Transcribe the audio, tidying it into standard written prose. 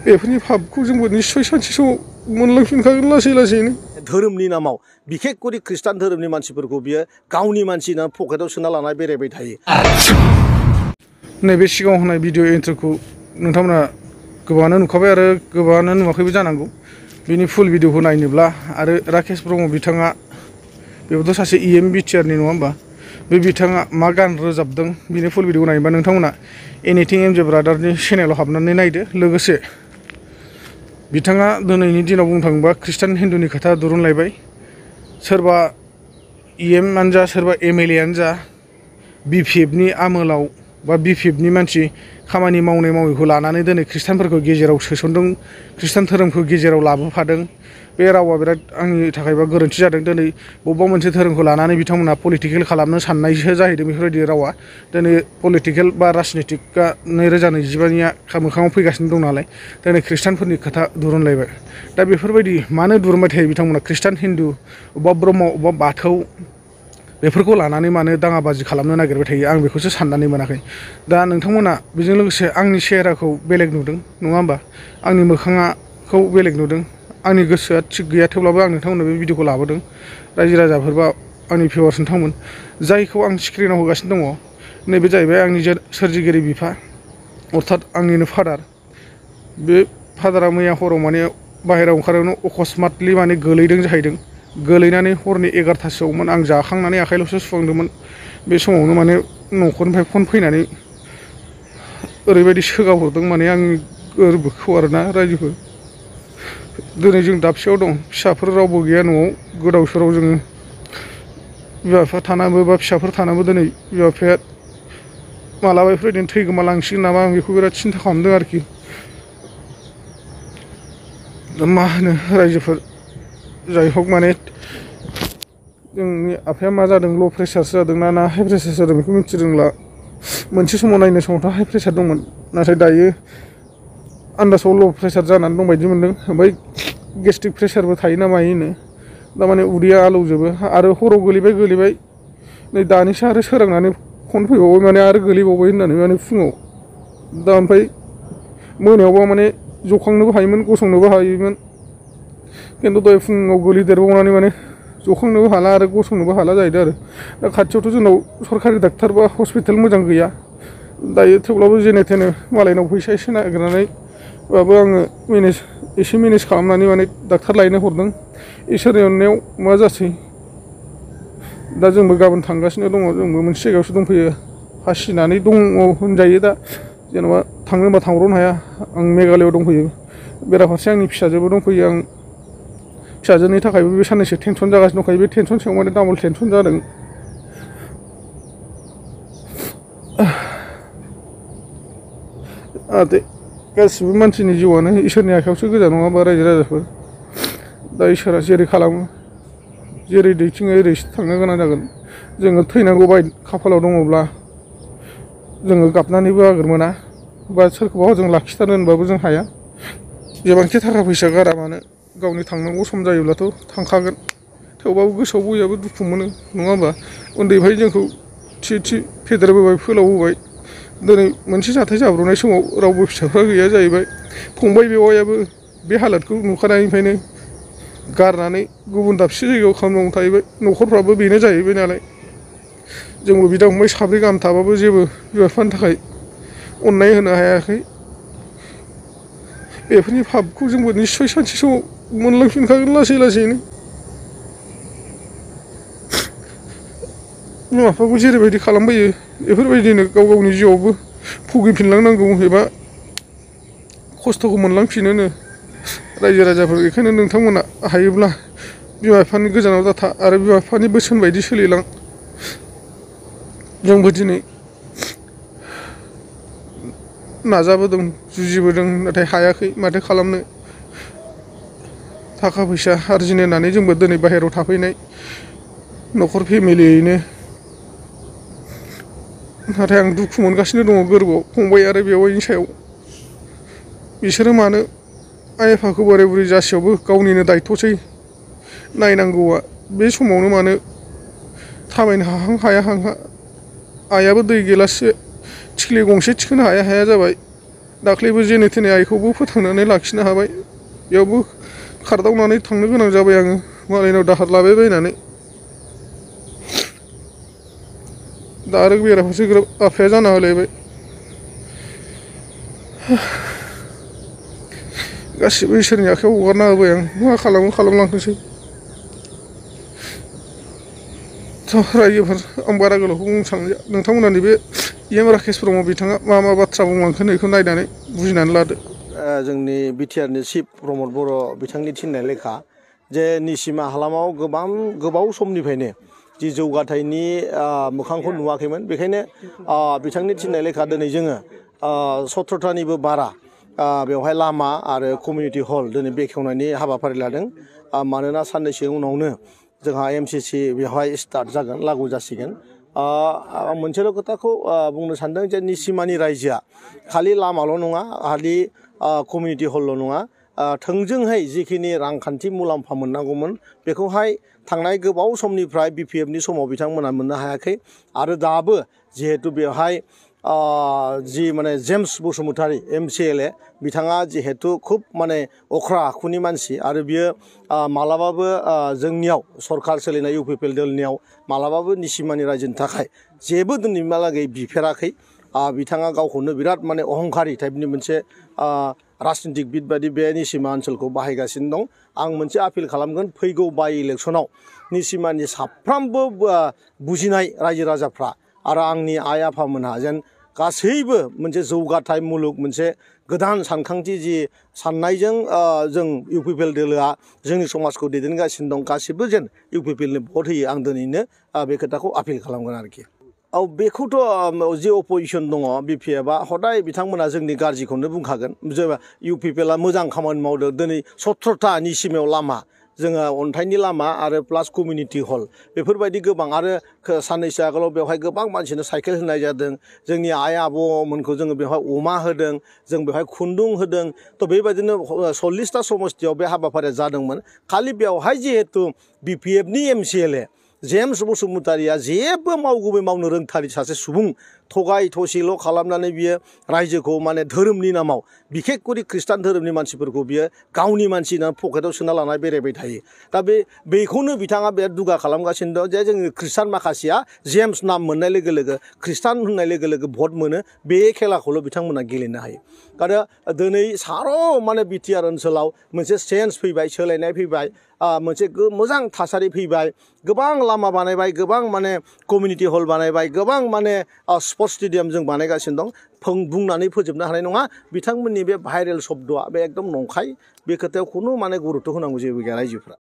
बेफोरनि फाबखौ जोंबो निस्सय सानसे समाव मोनलांफिनखागोन लासै लासैनो। धोरोमनि नामाव बिखेख करि ख्रिस्टान धोरोमनि मानसिफोरखौ बियो गावनि मानसि होनना पकेटाव सोना लाना बेरायबाय थायो। नैबे सिगाङाव होनाय भिडिअ एन्ट्रिखौ नोंथांमोना गोबाङानो नुखाबाय आरो गोबाङानो नुवाखैबो जानांगौ। बिनि फुल भिडिअखौ नायनोब्ला आरो राकेश ब्रह्म बिथाङा बेबोथ' सासे बिटिआरनि नङा होमबा, बे बिथाङा मा गान रोजाबदों बिनि फुल भिडिअखौ नायोबा नोंथांमोना एनिथिं एमजे ब्रादारनि चेनेलाव हाबनानै नायदो। लोगोसे बिथाङा दिनैनि दिनाव बुंनो थाङोबा ख्रिस्टान हिन्दुनि खोथा दिरुनलायबाय। सोरबा आनो जा सोरबा एमएलएआनो जा बिपिएफनि आमोलाव बा बिपिएफनि मानसि खामानि मावनायखौ लानानै दिनै ख्रिस्टानफोरखौ गेजेराव सोसनदों, ख्रिस्टान धोरोमखौ गेजेराव लाबोफादों। बे रावा बिराद आंनि थाखायबा गोरोन्थि जादों। दिनै बबेबा मोनसे धोरोमखौ लानानै बिथांमोना पलिटिकेल खालामनो साननायसो जाहैदों बेफोरबायदि रावा। दिनै पलिटिकेल बा राजनितिकआ 2025निया मोखाङाव फैगासिनो दं नालाय, दिनै ख्रिस्टानफोरनि खोथा दिरुनलायबाय। दा बेफोरबायदि मानो दिरुनबाय थायो बिथांमोना? ख्रिस्टान हिन्दु अबेबा ब्रह्म अबेबा बाथौ बेफोरखौ लानानै मानो दाङाबाजि खालामनो नागिरबाय थायो, आं बेखौसो साननानै मोनाखै। दा नोंथांमोना बेजों लोगोसे आंनि चेहेराखौ बेलेग नुदों नङा होमबा, आंनि मोखाङाखौ बेलेग नुदों, आंनि गोसोआ थिग गैया, थेवब्लाबो आं नोंथांमोननो बे भिडिअखौ लाबोदों। रायजो राजाफोरबा आंनि भिउवार्स नोंथांमोन, जायखौ आं स्क्रिनाव होगासिनो दङ नैबे जाहैबाय आंनि सोरजिगिरि बिफा, अर्थात आंनिनो फादार। बे फादारा मैया हराव माने बाहेरायाव ओंखारनायावनो अकस्मातलि माने गोलैदों जाहैदों। गोलैनानै हरनि 11थासोआवमोन, आं जाखांनानै आखाइल'सो सुखांदोंमोन। बे समावनो माने न'खरनिफ्राय फन फैनानै ओरैबायदि सोगावहरदों माने आंनि गोरबोखौ आरोना रायजोखौ। दिनै जों दाबसेयाव दं, फिसाफोर रावबो गैया न'आव, गोदाव सोराव जोङो बिमा बिफा थानाबो बा फिसाफोर थानाबो दिनै बिमा बिफाया मालाबा बेफोरबायदिनो थैगोमालांसिगोन नामा, आं बेखौ बिराद सिन्था खालामदों आरोखि। मा होनो रायजोफोर, जाय हक माने जोंनि आफाया मा जादों, ल' प्रेसारसो जादों ना हाइ प्रेसार जादों बेखौ मिथिरोंला। मोनसे समाव नायनाय समावथ' हाइ प्रेसार दंमोन, नाथाय दायो आन्दासाव ल' प्रेसार जानानै दं बायदि मोनदों। ओमफ्राय गेस्ट्रिक प्रेसारबो थायो ना मायोनो, दामाने उदैया आलौजोबो आरो हराव गोलैबाय। नै दानिसो आरो सोरांनानै फन फैबावबाय माने आरो गोलैबावबाय होननानै, माने फुङाव। दा ओमफ्राय मोनायावबा माने जखांनोबो हायोमोन, गसंनोबो हायोमोन, खिन्थु दहाय फुङाव गोलैदेरबावनानै माने जखांनोबो हाला आरो गसंनोबो हाला जाहैदों आरो। दा खाथियावथ' जोंनाव सरकारि डाक्टार बा हस्पिटाल मोजां गैया दायो, थेवब्लाबो जेने थेने मालायनाव फैसा एसे नागिरनानैबाबो आङो एसे मेनेज खालामनानै माने डाक्टार लायनो हरदों। इसोरनि अननायाव मा जासै। दा जोंबो गाबोन थांगासिनो दङ, जोंबो मोनसे जायगायावसो दंफैयो, हासिनानै दङ होनजायो दा। जेन'बा थांनो होनबा थांब्रबनो हाया, आं मेघालयआव दंफैयो। बेराफारसे आंनि फिसाजोबो दंफैयो, आं फिसाजोनि थाखायबो बे साननैसो टेनसन जागासिनो दंखायो। बे टेनसन सायाव माने डाबल टेनसन जादों। गासिबो मानसिनि जिउआनो इसोरनि आखायावसो गोजा नङा होमबा रायजो राजाफोर। दा इसोरा जेरै खालामो, जेरै दैथिङो ओरैसो थांनो गोनां जागोन। जोङो थैनांगौ खाफालाव दङब्ला जोङो गाबनानैबो आगोर मोना, बा सोरखौबा जों लाखिथारनो होनबाबो जों हाया। जेबांखि थाखा फैसा गारा मानो, गावनि थांनांगौ सम जायोब्लाथ' थांखागोन। थेवबाबो गोसोआव बयहाबो दुखु मोनो नङा होमबा। उन्दैनिफ्राय जोंखौ थि फेदेरबोबाय फोलावबोबाय, दिनै मोनसे जाथाय जाब्रबनाय समाव रावबो फिसाफ्रा गैया जाहैबाय। फंबाय बेवाइयाबो बे हालोदखौ नुखानायनिफ्रायनो गारनानै गुबुन दाबसे जायगायाव खामानि मावनो थाहैबाय। न'खरफ्राबो बेनो जाहैबाय नालाय, जोंबो बिदा फंबाय साब्रै गाहाम थाबाबो जेबो बिमा बिफानि थाखाय अननाय होनो हायाखै। बेफोरनि फाबखौ जोंबो निस्सय सानसे समाव मोनलांफिनखागोन लासै लासैनो। बिमा बिफाखौ जेरैबायदि खालामबोयो बेफोरबायदिनो गाव गावनि जिउआवबो भुगिफिनलांनांगौ एबा खस्थ'खौ मोनलांफिनोनो रायजो राजाफोर। बेखायनो नोंथांमोना हायोब्ला बिमा बिफानि गोजानाव दाथा आरो बिमा बिफानि बोसोन बायदि सोलिलां। जोंबो दिनै नाजाबोदों, जुजिबोदों, नाथाय हायाखै। माथो खालामनो, थाखा फैसा आरजिनो होननानै जोंबो दिनै बाहेरायाव थाफैनाय न'खर फेमिलियैनो। नाथाय आं दुखु मोनगासिनो दङ गोरबोआव फंबाय आरो बेवाइनि सायाव। बिसोरो मानो आइ आफाखौ बोराय बुरै जासेयावबो गावनिनो दायथ'सै नायनांगौआ, बे समावनो मानो थाबायनो हाहां हायाहां। आइयाबो दै गिलाससे थिख्लि गंसे थिखोनो हाया हाया जाबाय। दाख्लैबो जेने थेने आइखौबो फोथांनानै लाखिनो हाबाय बेयावबो खारदावनानै थांनो गोनां जाबाय आङो मालायनाव दाहार लाबाय बायनानै दा आरो बेराफारसे आफाया जाना होलायबाय गासिबो इसोरनि आखायाव हगारना होबाय आं मा खालामो खालामलांथोंसै रायजोफोर आं बारा गोलावखौ बुंनो सानलिया नोंथांमोना नैबे EM राकेश ब्रह्म बिथाङा मा मा बाथ्रा बुंलांखो बेखौ नायनानै बुजिनानै लादो जोंनि बिटिआरनि चिफ प्रमद बर' बिथांनि थिननाय लेखा जे निसिमा हालामाव गोबाव समनिफ्रायनो जि जौगाथायनि मोखांखौ नुवाखैमोन बेखायनो बिथांनि थिननाय लेखा दिनै जोङो 17थानिबो बारा बेवहाय लामा आरो कमिउनिटि हल दिनै बेखेवनायनि हाबाफारि लादों मानोना साननैसो उनावनो जोंहा MCC बेवहाय स्टार्ट जागोन लागु जासिगोन आं मोनसेल' खोथाखौ बुंनो सानदों जे निसिमानि रायजोआ खालि लामाल' नङा खालि कमिउनिटि हलल' नङा थोंजोंहाय जिखिनि रांखान्थि मुलाम्फा मोननांगौमोन बेखौहाय थांनाय गोबाव समनिफ्राय BPFनि समाव बिथांमोना मोननो हायाखै आरो दाबो जिहेतु बेवहाय जि माने जेम्स बसुमतारी MCLA बिथाङा जिहेतु खुब माने अख्रा आखुनि मानसि आरो बियो मालाबाबो जोंनियाव सरकार सोलिनाय UPPL दोलनियाव मालाबाबो निसिमानि रायजोनि थाखाय जेबो दिनैहालागै बिफेराखै बिथाङा गावखौनो बिराद माने अहंकारि टाइपनि मोनसे राजनितिकबिद बायदि बे निसिमा ओनसोलखौ बाहायगासिनो दं आं मोनसे आपिल खालामगोन फैगौ बाइ इलेक्सनाव निसिमानि साफ्रोमबो बुजिनाय रायजो राजाफ्रा आरो आंनि आइ आफामोनहा जेन गासैबो मोनसे जौगाथाय मुलुग मोनसे गोदान सानखांथि जि साननायजों जों UPPL दोलोआ जोंनि समाजखौ दैदेनगासिनो दं गासिबो जेन UPPLनो भट होयो आं दिनैनो बे खोथाखौ आपिल खालामगोन आरोखि बेखौथ' जि अपोजिसन दङ BPFआ हदाय बिथांमोना जोंनि गाज्रिखौनो बुंखागोन जे UPPLआ मोजां खामानि मावदों दिनै 17था निसिमायाव लामा जोङो अन्थाइनि लामा आरो प्लास कमिउनिटि हल बेफोरबायदि गोबां आरो साननैसो आगोलाव बेवहाय गोबां मानसिनो साइकेल होनाय जादों जोंनि आइ आबौमोनखौ जोङो बेवहाय अमा होदों जों बेवहाय खुन्दुं होदों थ' बेबायदिनो 40ता समस्तियाव बे हाबाफारिया जादोंमोन खालि बेवहाय जिहेतु BPFनि MCLA जेम्स बसुमतारीया जेबो मावगुबै मावनो रोंथारि सासे सुबुं थगाय थसिल' खालामनानै बियो रायजोखौ माने धोरोमनि नामाव बिखेखकरि खृष्टान धोरोमनि मानसिफोरखौ बियो गावनि मानसि होननानै पकेटाव सोना लानानै बेरायबाय थायो दा बेखौनो बिथाङा बिराद दुगा खालामगासिनो दं जे जोंनि खृष्टान माखासेया जेम्स नाम मोननाय लोगो लोगो खृष्टान होननाय लोगो लोगो भट मोनो बे खेलाखौल' बिथांमोना गेलेनो हायो आरो दिनै सार' माने BTR ओनसोलाव मोनसे चेन्ज फैबाय सोलायनाय फैबाय मोनसे मोजां थासारि फैबाय गोबां लामा बानायबाय गोबां माने कमिउनिटि हल बानायबाय गोबां माने स्पर्ट्स स्टेडियाम जों बानायगासिनो दं बुंनानै फोजोबनो हानाय नङा बिथांमोननि बे भाइरेल शब्दआ बे एकदम नंखाय बे खोथायाव खुनु माने गुरुत्व होनांगौ जेबो गैया रायजोफ्रा